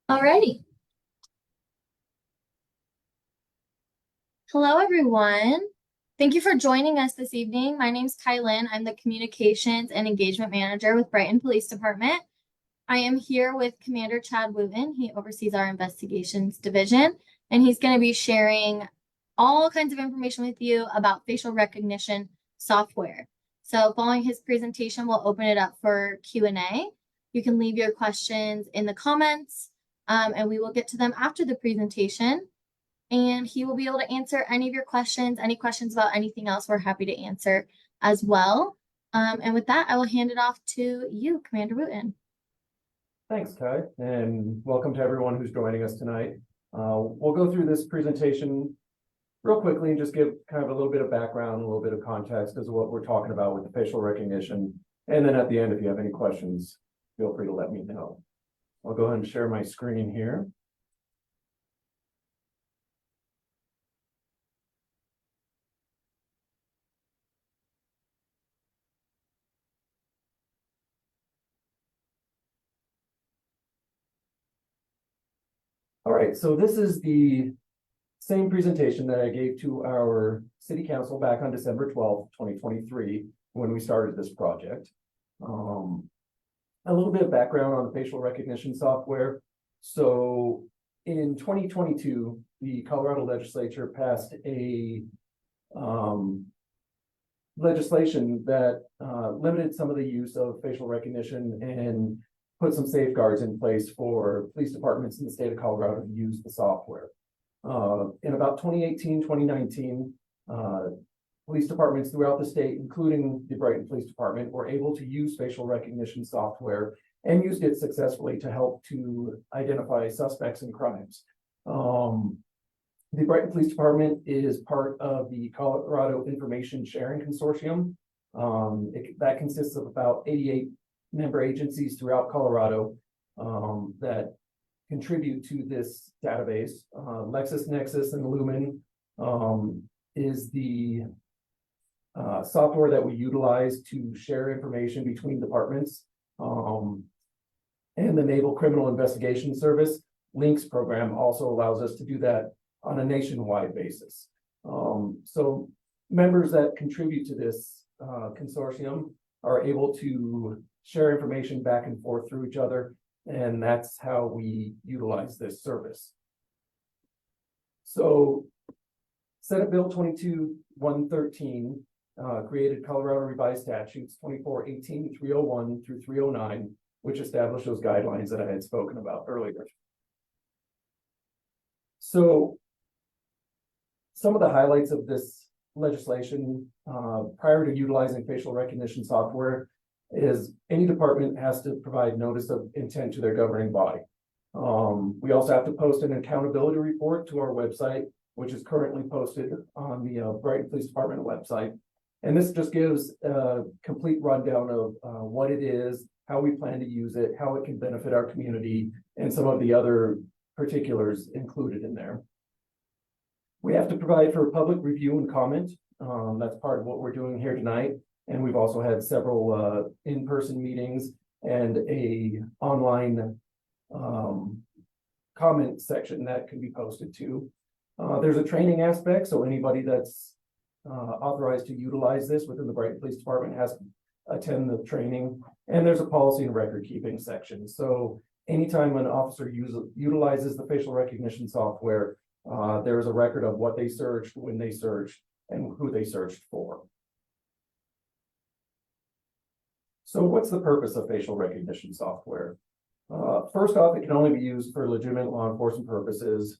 Alrighty. Hello, everyone. Thank you for joining us this evening. My name's Kylan. I'm the Communications and Engagement Manager with Brighton Police Department. I am here with Commander Chad Wooten. He oversees our investigations division, and he's going to be sharing all kinds of information with you about facial recognition software. So following his presentation, we'll open it up for Q&A. You can leave your questions in the comments, and we will get to them after the presentation. And he will be able to answer any of your questions, any questions about anything else we're happy to answer as well. And with that, I will hand it off to you, Commander Wooten. Thanks, Kai, and welcome to everyone who's joining us tonight. We'll go through this presentation real quickly and just give kind of a little bit of background, a little bit of context as to what we're talking about with the facial recognition. And then at the end, if you have any questions, feel free to let me know. I'll go ahead and share my screen here. All right, so this is the same presentation that I gave to our city council back on December 12th, 2023, when we started this project. A little bit of background on the facial recognition software. So in 2022, the Colorado legislature passed a legislation that limited some of the use of facial recognition and put some safeguards in place for police departments in the state of Colorado to use the software. In about 2018, 2019, police departments throughout the state, including the Brighton Police Department, were able to use facial recognition software and used it successfully to help to identify suspects in crimes. The Brighton Police Department is part of the Colorado Information Sharing Consortium. That consists of about 88 member agencies throughout Colorado that contribute to this database. LexisNexis and Lumen is the software that we utilize to share information between departments. And the Naval Criminal Investigation Service LINKS program also allows us to do that on a nationwide basis. So members that contribute to this consortium are able to share information back and forth through each other, and that's how we utilize this service. So Senate Bill 22-113 created Colorado Revised Statutes 2418-301 through 309, which established those guidelines that I had spoken about earlier. So some of the highlights of this legislation prior to utilizing facial recognition software is any department has to provide notice of intent to their governing body. We also have to post an accountability report to our website, which is currently posted on the Brighton Police Department website. And this just gives a complete rundown of what it is, how we plan to use it, how it can benefit our community, and some of the other particulars included in there. We have to provide for public review and comment. That's part of what we're doing here tonight. And we've also had several in-person meetings and a online comment section that can be posted to. There's a training aspect, so anybody that's authorized to utilize this within the Brighton Police Department has to attend the training. And there's a policy and record keeping section. So anytime an officer utilizes the facial recognition software, there's a record of what they searched, when they searched, and who they searched for. So what's the purpose of facial recognition software? First off, it can only be used for legitimate law enforcement purposes,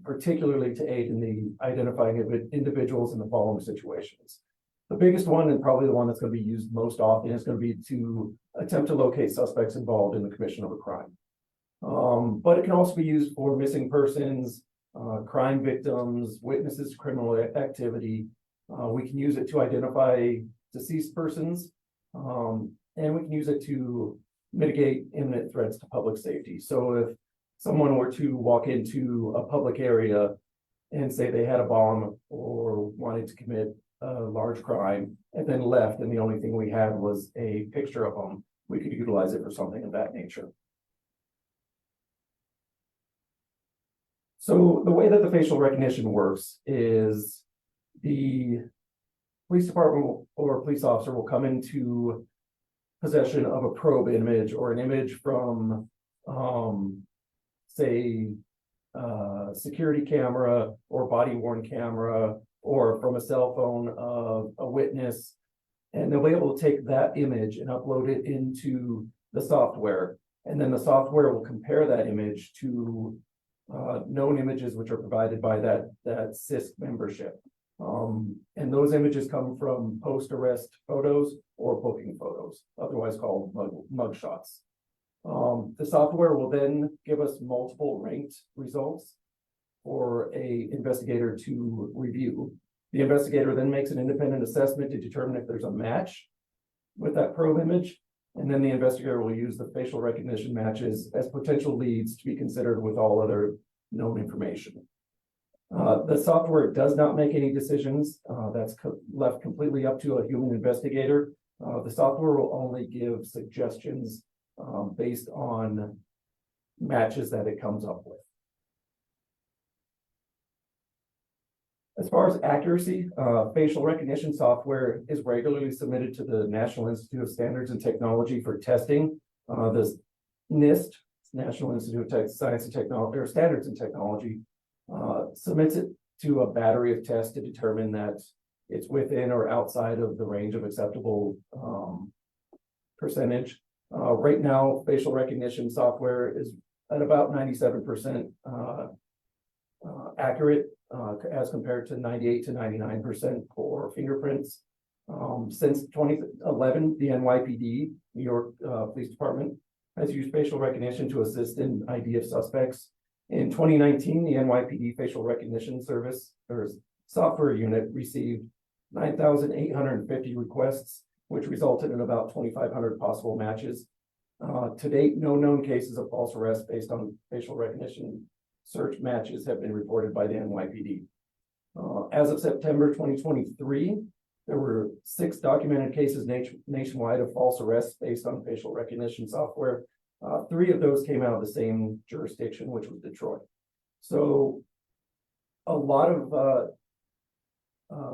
particularly to aid in the identifying of individuals in the following situations. The biggest one, and probably the one that's going to be used most often, is going to be to attempt to locate suspects involved in the commission of a crime. But it can also be used for missing persons, crime victims, witnesses to criminal activity. We can use it to identify deceased persons, and we can use it to mitigate imminent threats to public safety. So if someone were to walk into a public area and say they had a bomb or wanted to commit a large crime and then left, and the only thing we had was a picture of them, we could utilize it for something of that nature. So the way that the facial recognition works is the police department or police officer will come into possession of a probe image or an image from, say, security camera or body worn camera or from a cell phone of a witness. And they'll be able to take that image and upload it into the software. And then the software will compare that image to known images which are provided by that CISC membership. And those images come from post-arrest photos or booking photos, otherwise called mug shots. The software will then give us multiple ranked results for a investigator to review. The investigator then makes an independent assessment to determine if there's a match with that probe image. And then the investigator will use the facial recognition matches as potential leads to be considered with all other known information. The software does not make any decisions. That's left completely up to a human investigator. The software will only give suggestions based on matches that it comes up with. As far as accuracy, facial recognition software is regularly submitted to the National Institute of Standards and Technology for testing. The NIST, National Institute of Science and Technology, or Standards and Technology, submits it to a battery of tests to determine that it's within or outside of the range of acceptable percentage. Right now, facial recognition software is at about 97% accurate, as compared to 98 to 99% for fingerprints. Since 2011, the NYPD, New York Police Department, has used facial recognition to assist in ID of suspects. In 2019, the NYPD Facial Recognition Service or software unit received 9,850 requests, which resulted in about 2,500 possible matches. To date, no known cases of false arrest based on facial recognition search matches have been reported by the NYPD. As of September 2023, there were 6 documented cases nationwide of false arrests based on facial recognition software. 3 of those came out of the same jurisdiction, which was Detroit. So a lot of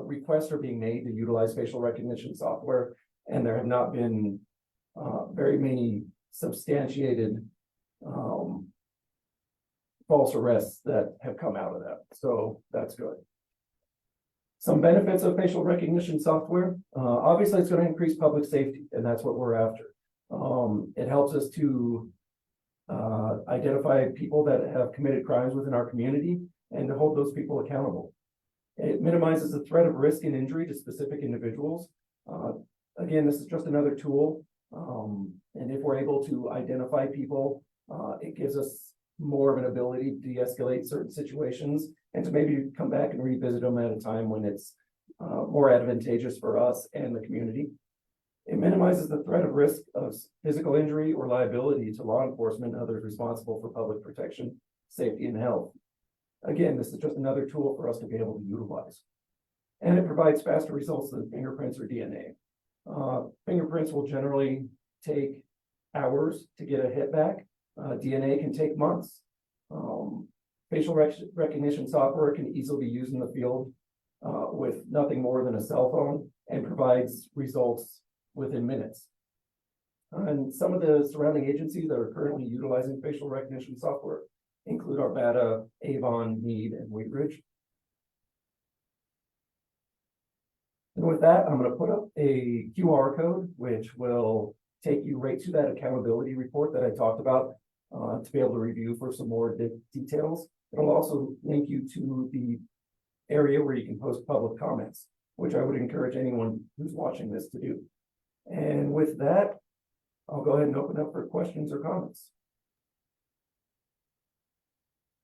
requests are being made to utilize facial recognition software, and there have not been very many substantiated false arrests that have come out of that. So that's good. Some benefits of facial recognition software. Obviously, it's going to increase public safety, and that's what we're after. It helps us to identify people that have committed crimes within our community and to hold those people accountable. It minimizes the threat of risk and injury to specific individuals. Again, this is just another tool. And if we're able to identify people, it gives us more of an ability to de-escalate certain situations and to maybe come back and revisit them at a time when it's more advantageous for us and the community. It minimizes the threat of risk of physical injury or liability to law enforcement and others responsible for public protection, safety, and health. Again, this is just another tool for us to be able to utilize. And it provides faster results than fingerprints or DNA. Fingerprints will generally take hours to get a hit back. DNA can take months. Facial recognition software can easily be used in the field with nothing more than a cell phone and provides results within minutes. And some of the surrounding agencies that are currently utilizing facial recognition software include Arvada, Avon, Meade, and Wheatridge. And with that, I'm going to put up a QR code, which will take you right to that accountability report that I talked about to be able to review for some more details. It'll also link you to the area where you can post public comments, which I would encourage anyone who's watching this to do. And with that, I'll go ahead and open up for questions or comments.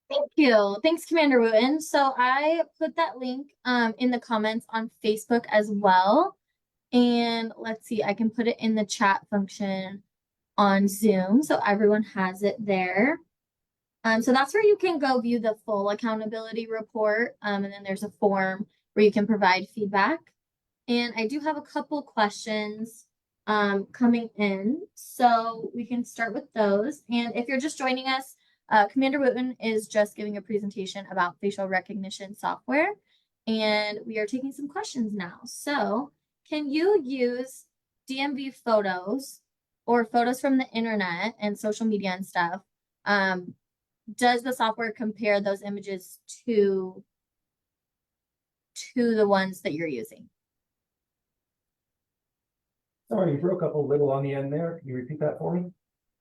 Thank you. Thanks, Commander Wooten. So I put that link in the comments on Facebook as well. And let's see, I can put it in the chat function on Zoom so everyone has it there. So that's where you can go view the full accountability report. And then there's a form where you can provide feedback. And I do have a couple questions coming in, so we can start with those. And if you're just joining us, Commander Whitman is just giving a presentation about facial recognition software, and we are taking some questions now. So, can you use DMV photos or photos from the internet and social media and stuff? Does the software compare those images to the ones that you're using? Sorry, you broke up a little on the end there. Can you repeat that for me?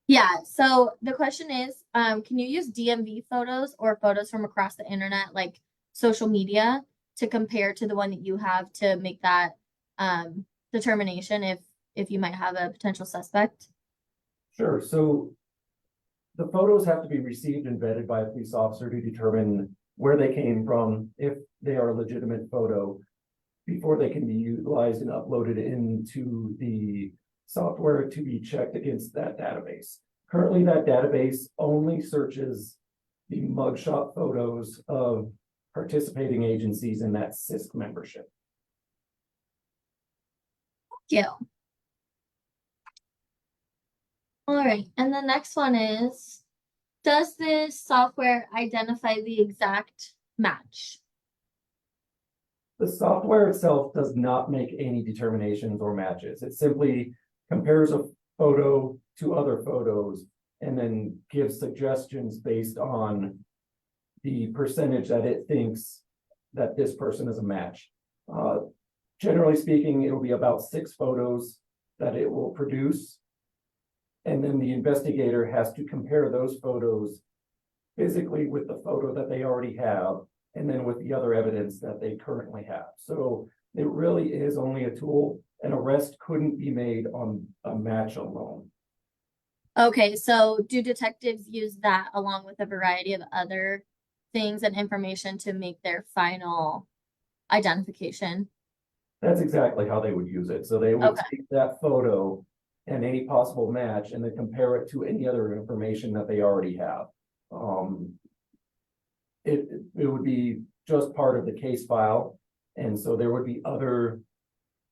Yeah, so the question is, can you use DMV photos or photos from across the internet, like social media, to compare to the one that you have to make that determination if you might have a potential suspect? Sure. So the photos have to be received and vetted by a police officer to determine where they came from, if they are a legitimate photo, before they can be utilized and uploaded into the software to be checked against that database. Currently, that database only searches the mugshot photos of participating agencies in that CISC membership. Thank you. All right, and the next one is, does this software identify the exact match? The software itself does not make any determinations or matches. It simply compares a photo to other photos and then gives suggestions based on the percentage that it thinks that this person is a match. Generally speaking, it'll be about 6 photos that it will produce. And then the investigator has to compare those photos physically with the photo that they already have, and then with the other evidence that they currently have. So it really is only a tool. An arrest couldn't be made on a match alone. Okay, so do detectives use that along with a variety of other things and information to make their final identification? That's exactly how they would use it. So they would Okay. take that photo and any possible match and then compare it to any other information that they already have. It would be just part of the case file. And so there would be other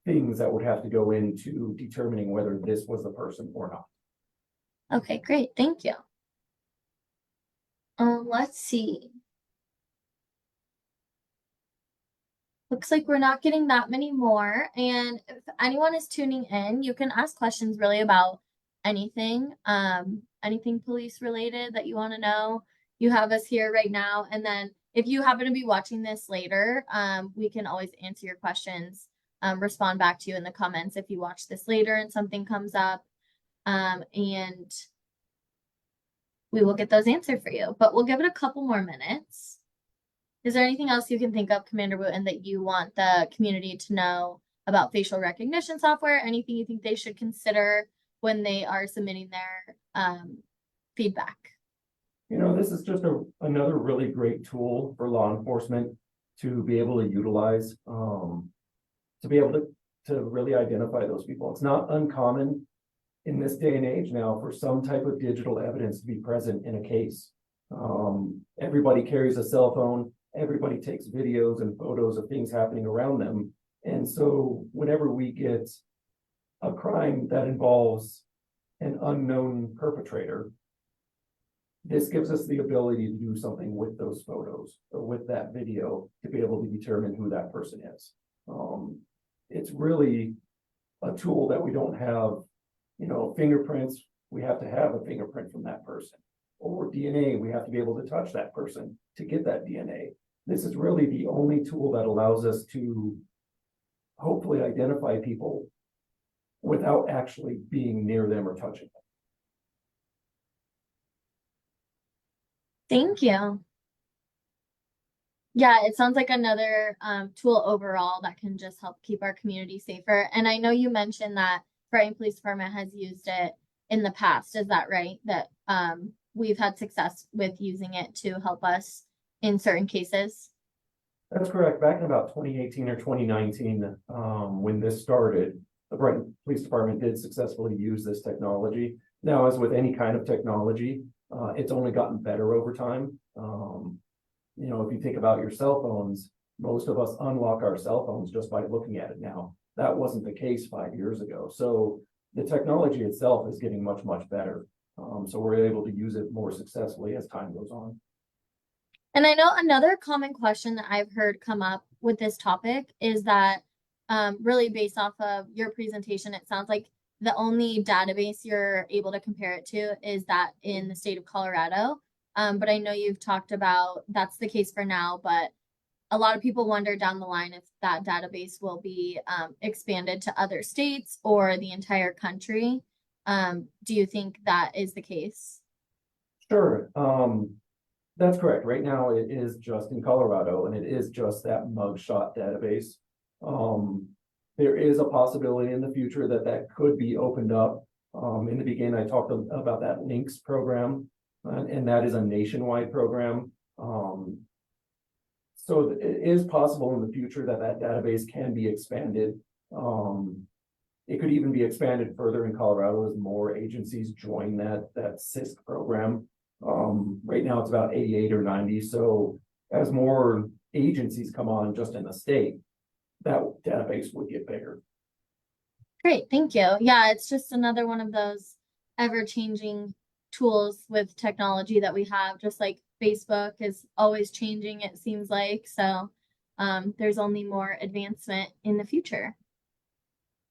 things that would have to go into determining whether this was the person or not. Okay, great. Thank you. Let's see. Looks like we're not getting that many more. And if anyone is tuning in, you can ask questions really about anything, anything police related that you want to know. You have us here right now. And then if you happen to be watching this later, we can always answer your questions, respond back to you in the comments if you watch this later and something comes up. And we will get those answered for you, but we'll give it a couple more minutes. Is there anything else you can think of, Commander Wooten, that you want the community to know about facial recognition software? Anything you think they should consider when they are submitting their feedback? You know, this is just another really great tool for law enforcement to be able to utilize, to be able to really identify those people. It's not uncommon in this day and age now for some type of digital evidence to be present in a case. Everybody carries a cell phone. Everybody takes videos and photos of things happening around them. And so whenever we get a crime that involves an unknown perpetrator, this gives us the ability to do something with those photos or with that video to be able to determine who that person is. It's really a tool that we don't have, you know, fingerprints. We have to have a fingerprint from that person, or DNA. We have to be able to touch that person to get that DNA. This is really the only tool that allows us to hopefully identify people without actually being near them or touching them. Thank you. Yeah, it sounds like another tool overall that can just help keep our community safer. And I know you mentioned that Brighton Police Department has used it in the past. Is that right? That we've had success with using it to help us in certain cases? That's correct. Back in about 2018 or 2019, when this started, the Brighton Police Department did successfully use this technology. Now, as with any kind of technology, it's only gotten better over time. You know, if you think about your cell phones, most of us unlock our cell phones just by looking at it now. That wasn't the case 5 years ago. So the technology itself is getting much, much better. So we're able to use it more successfully as time goes on. And I know another common question that I've heard come up with this topic is that really based off of your presentation, it sounds like the only database you're able to compare it to is that in the state of Colorado. But I know you've talked about that's the case for now, but a lot of people wonder down the line if that database will be expanded to other states or the entire country. Do you think that is the case? Sure. That's correct. Right now, it is just in Colorado, and it is just that mugshot database. There is a possibility in the future that that could be opened up. In the beginning, I talked about that Links program, and that is a nationwide program. So it is possible in the future that that database can be expanded. It could even be expanded further in Colorado as more agencies join that CISC program. Right now it's about 88 or 90. So as more agencies come on just in the state, that database would get bigger. Great, thank you. Yeah, it's just another one of those ever-changing tools with technology that we have, just like Facebook is always changing, it seems like. So there's only more advancement in the future.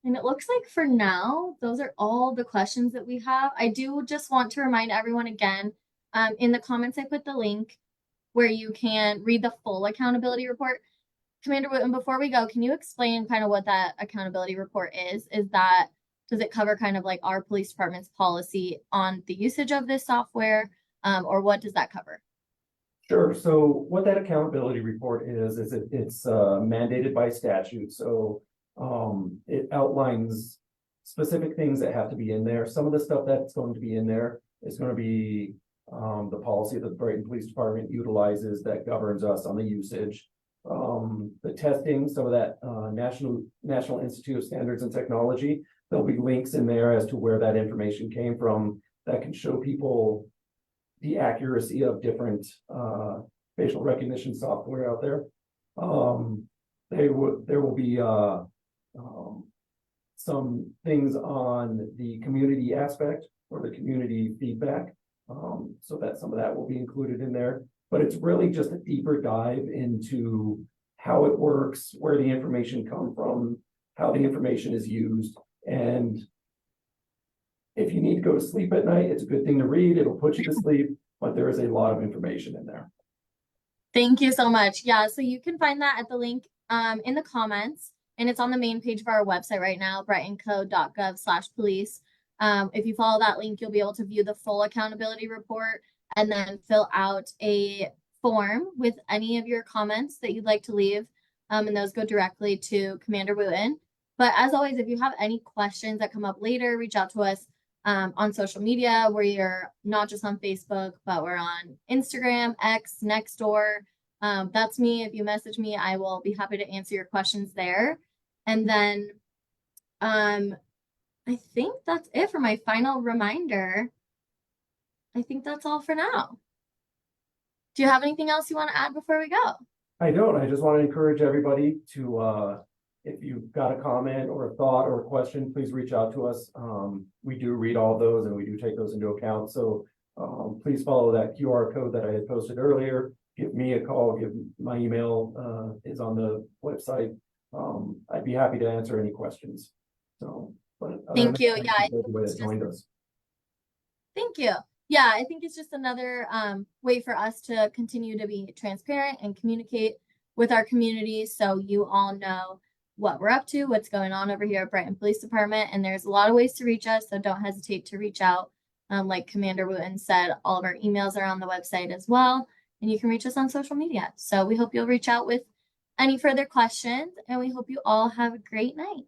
And it looks like for now, those are all the questions that we have. I do just want to remind everyone again, in the comments, I put the link where you can read the full accountability report. Commander Wooten, before we go, can you explain kind of what that accountability report is? Does it cover kind of like our police department's policy on the usage of this software? Or what does that cover? Sure. So what that accountability report is it's mandated by statute. So it outlines specific things that have to be in there. Some of the stuff that's going to be in there is going to be the policy that the Brighton Police Department utilizes that governs us on the usage. The testing, some of that National Institute of Standards and Technology, there'll be links in there as to where that information came from that can show people the accuracy of different facial recognition software out there. There will be some things on the community aspect or the community feedback, so that some of that will be included in there. But it's really just a deeper dive into how it works, where the information comes from, how the information is used. And if you need to go to sleep at night, it's a good thing to read. It'll put you to sleep, but there is a lot of information in there. Thank you so much. Yeah, so you can find that at the link in the comments, and it's on the main page of our website right now, brightonco.gov/police. If you follow that link, you'll be able to view the full accountability report and then fill out a form with any of your comments that you'd like to leave. And those go directly to Commander Wooten. But as always, if you have any questions that come up later, reach out to us on social media. We're not just on Facebook, but we're on Instagram, X, Nextdoor. That's me. If you message me, I will be happy to answer your questions there. And then I think that's it for my final reminder. I think that's all for now. Do you have anything else you want to add before we go? I don't. I just want to encourage everybody to, if you've got a comment or a thought or a question, please reach out to us. We do read all those and we do take those into account. So please follow that QR code that I had posted earlier. Give me a call. Give my email is on the website. I'd be happy to answer any questions. So, but thank you. Yeah, thank you. Yeah, I think it's just another way for us to continue to be transparent and communicate with our community, so you all know what we're up to, what's going on over here at Brighton Police Department. And there's a lot of ways to reach us, so don't hesitate to reach out. Like Commander Wooten said, all of our emails are on the website as well, and you can reach us on social media. So we hope you'll reach out with any further questions, and we hope you all have a great night.